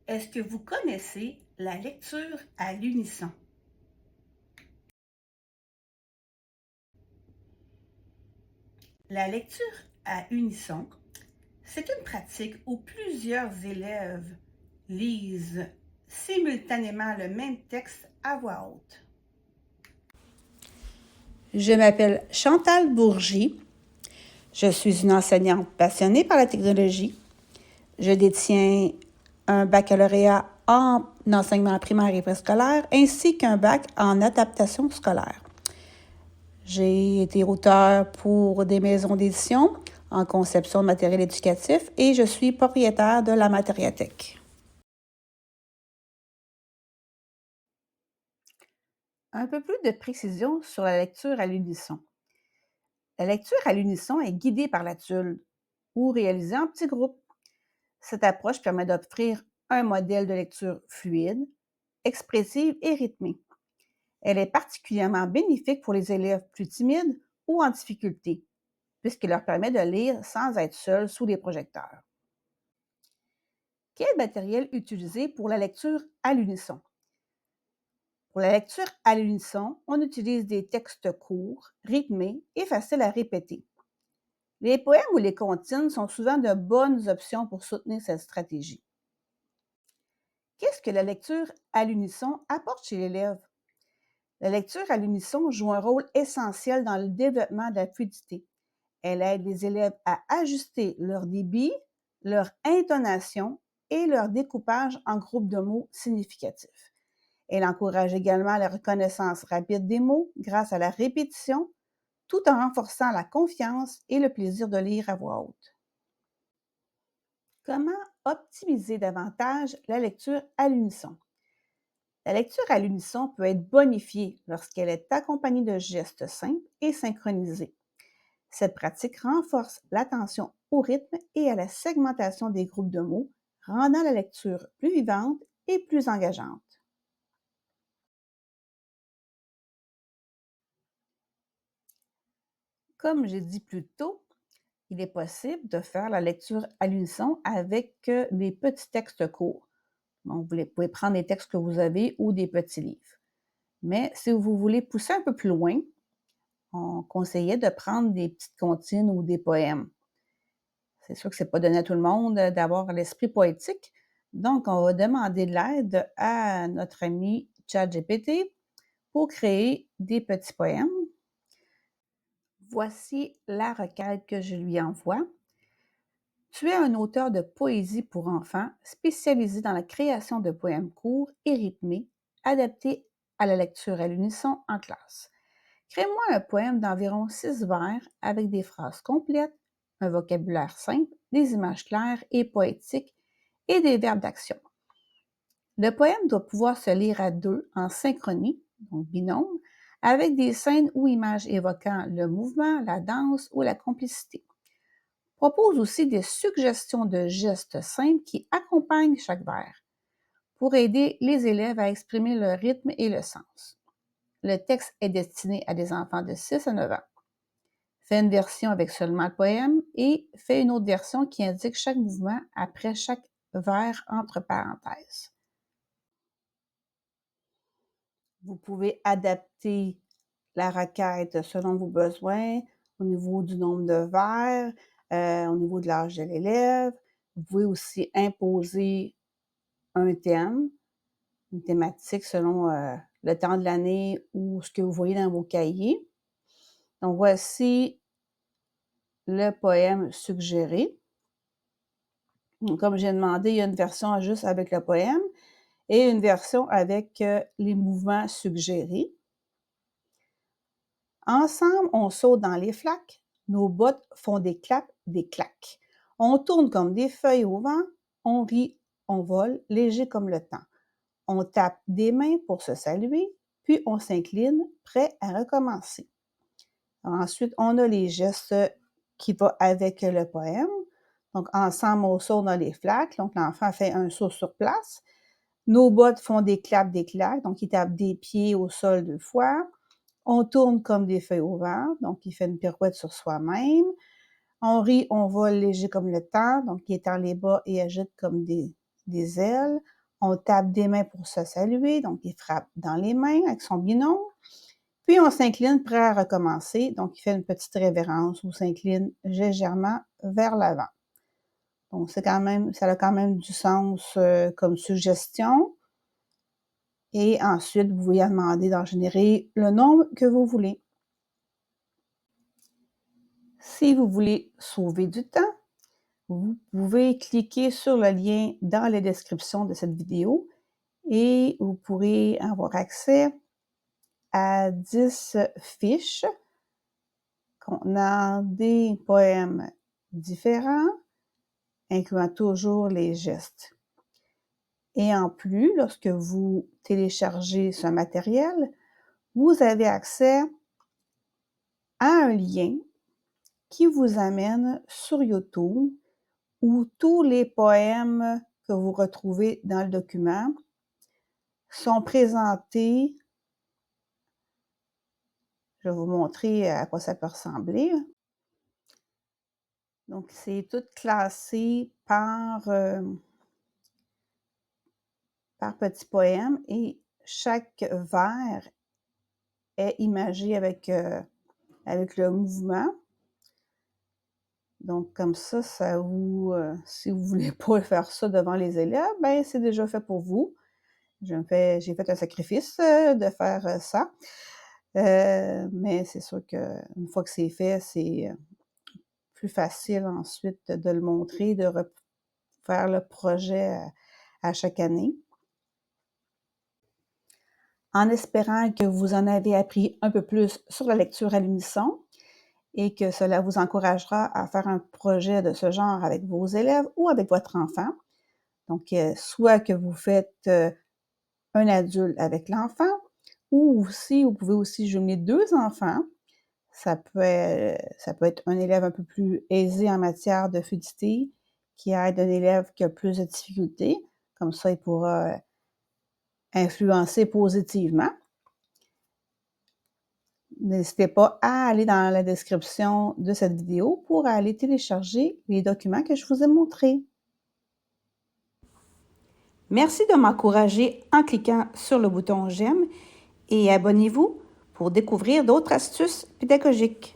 Est-ce que vous connaissez la lecture à l'unisson? La lecture à unisson, c'est une pratique où plusieurs élèves lisent simultanément le même texte à voix haute. Je m'appelle Chantal Bourgie. Je suis une enseignante passionnée par la technologie. Je détiens un baccalauréat en enseignement primaire et préscolaire ainsi qu'un bac en adaptation scolaire. J'ai été auteure pour des maisons d'édition en conception de matériel éducatif et je suis propriétaire de la Matériathèque. Un peu plus de précision sur la lecture à l'unisson. La lecture à l'unisson est guidée par la tulle ou réalisée en petits groupes. Cette approche permet d'offrir un modèle de lecture fluide, expressive et rythmée. Elle est particulièrement bénéfique pour les élèves plus timides ou en difficulté, puisqu'elle leur permet de lire sans être seuls sous les projecteurs. Quel matériel utiliser pour la lecture à l'unisson? Pour la lecture à l'unisson, on utilise des textes courts, rythmés et faciles à répéter. Les poèmes ou les comptines sont souvent de bonnes options pour soutenir cette stratégie. Qu'est-ce que la lecture à l'unisson apporte chez l'élève? La lecture à l'unisson joue un rôle essentiel dans le développement de la fluidité. Elle aide les élèves à ajuster leur débit, leur intonation et leur découpage en groupes de mots significatifs. Elle encourage également la reconnaissance rapide des mots grâce à la répétition, tout en renforçant la confiance et le plaisir de lire à voix haute. Comment optimiser davantage la lecture à l'unisson? La lecture à l'unisson peut être bonifiée lorsqu'elle est accompagnée de gestes simples et synchronisés. Cette pratique renforce l'attention au rythme et à la segmentation des groupes de mots, rendant la lecture plus vivante et plus engageante. Comme j'ai dit plus tôt, il est possible de faire la lecture à l'unisson avec des petits textes courts. Donc, vous pouvez prendre des textes que vous avez ou des petits livres. Mais si vous voulez pousser un peu plus loin, on conseillait de prendre des petites comptines ou des poèmes. C'est sûr que c'est pas donné à tout le monde d'avoir l'esprit poétique. Donc, on va demander de l'aide à notre ami ChatGPT pour créer des petits poèmes. Voici la requête que je lui envoie. Tu es un auteur de poésie pour enfants spécialisé dans la création de poèmes courts et rythmés, adaptés à la lecture à l'unisson en classe. Crée-moi un poème d'environ 6 vers avec des phrases complètes, un vocabulaire simple, des images claires et poétiques et des verbes d'action. Le poème doit pouvoir se lire à deux en synchronie, donc binôme, avec des scènes ou images évoquant le mouvement, la danse ou la complicité. Propose aussi des suggestions de gestes simples qui accompagnent chaque vers pour aider les élèves à exprimer le rythme et le sens. Le texte est destiné à des enfants de 6 à 9 ans. Fais une version avec seulement le poème et fais une autre version qui indique chaque mouvement après chaque vers entre parenthèses. Vous pouvez adapter la requête selon vos besoins, au niveau du nombre de vers, au niveau de l'âge de l'élève. Vous pouvez aussi imposer un thème, une thématique selon le temps de l'année ou ce que vous voyez dans vos cahiers. Donc, voici le poème suggéré. Donc, comme j'ai demandé, il y a une version juste avec le poème et une version avec les mouvements suggérés. Ensemble, on saute dans les flaques, nos bottes font des claps, des claques. On tourne comme des feuilles au vent, on rit, on vole, léger comme le temps. On tape des mains pour se saluer, puis on s'incline, prêt à recommencer. Ensuite, on a les gestes qui vont avec le poème. Donc, ensemble, on saute dans les flaques. Donc, l'enfant fait un saut sur place. Nos bottes font des claps, des claques. Donc, il tape des pieds au sol 2 fois. On tourne comme des feuilles au vent. Donc, il fait une pirouette sur soi-même. On rit, on vole léger comme le temps. Donc, il étend les bas et agite comme des ailes. On tape des mains pour se saluer, donc il frappe dans les mains avec son binôme. Puis on s'incline prêt à recommencer, donc il fait une petite révérence ou s'incline légèrement vers l'avant. Donc ça a quand même du sens comme suggestion. Et ensuite, vous pouvez demander d'en générer le nombre que vous voulez. Si vous voulez sauver du temps, vous pouvez cliquer sur le lien dans la description de cette vidéo et vous pourrez avoir accès à 10 fiches contenant des poèmes différents, incluant toujours les gestes. Et en plus, lorsque vous téléchargez ce matériel, vous avez accès à un lien qui vous amène sur YouTube où tous les poèmes que vous retrouvez dans le document sont présentés. Je vais vous montrer à quoi ça peut ressembler. Donc, c'est tout classé par petits poèmes et chaque vers est imagé avec le mouvement. Donc, comme ça si vous voulez pas faire ça devant les élèves, ben c'est déjà fait pour vous. J'ai fait un sacrifice de faire ça. Mais c'est sûr qu'une fois que c'est fait, c'est plus facile ensuite de le montrer, de faire le projet à chaque année. En espérant que vous en avez appris un peu plus sur la lecture à l'unisson et que cela vous encouragera à faire un projet de ce genre avec vos élèves ou avec votre enfant. Donc, soit que vous faites un adulte avec l'enfant ou aussi, vous pouvez aussi jumeler 2 enfants. Ça peut être un élève un peu plus aisé en matière de fluidité qui aide un élève qui a plus de difficultés. Comme ça, il pourra influencer positivement. N'hésitez pas à aller dans la description de cette vidéo pour aller télécharger les documents que je vous ai montrés. Merci de m'encourager en cliquant sur le bouton j'aime et abonnez-vous pour découvrir d'autres astuces pédagogiques.